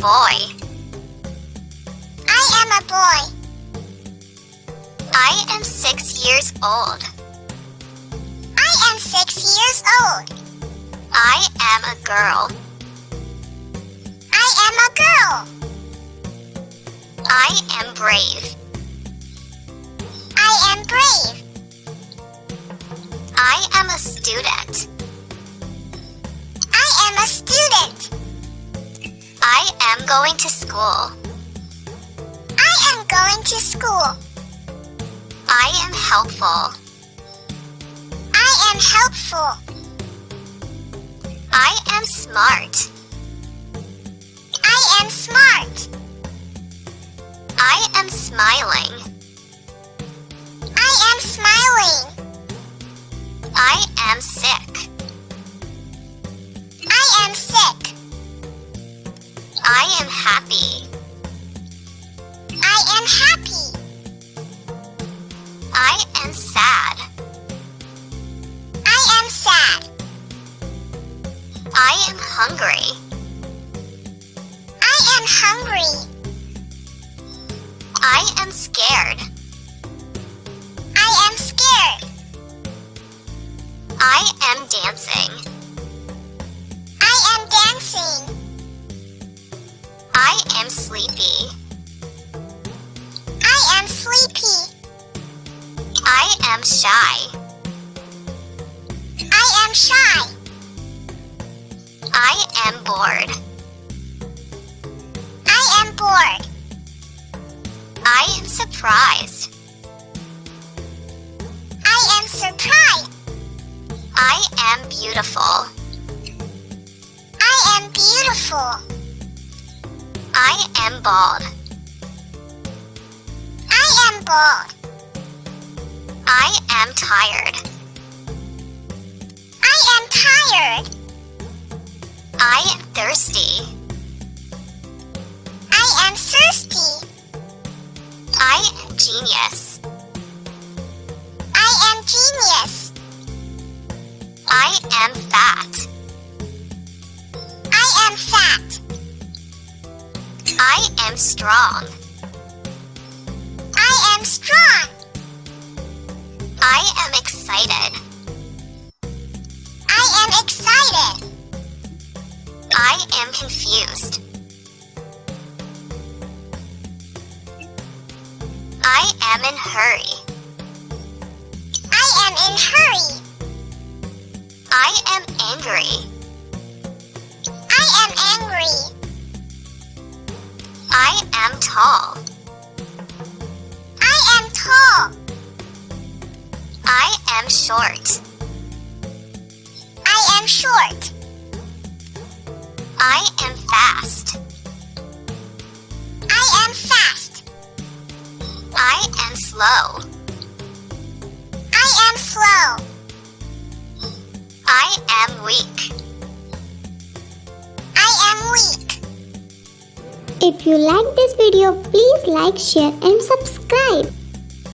boy. I am a boy. I am 6 years old. I am 6 years old. I am a girl. I am a girl. I am brave. I am brave. I am a student. I am a student. I am going to school. I am going to school. I am helpful. I am helpful. I am smart. I am smart. I am smiling. I am smiling. I am sick. I am sick. I am happy. I am happy. I am sad. I am sad. I am hungry. I am hungry. I am scared. I am scared. I am dancing. I am dancing. I am sleepy. I am sleepy. I am shy. I am shy. I am bored. I am bored. I am surprised. I am surprised. I am beautiful. I am beautiful. I am bald. I am bald. I am tired. I am tired. I am thirsty. I am thirsty. I am genius. I am genius. I am fat. I am fat. I am strong. I am strong. I am excited. I am excited. I am confused. I am in hurry. I am in hurry. I am angry. I am angry. I am tall. I am tall. I am short. I am short. I am fast. I am fast. I am slow. I am slow. I am weak. I am weak. If you like this video, please like, share and subscribe.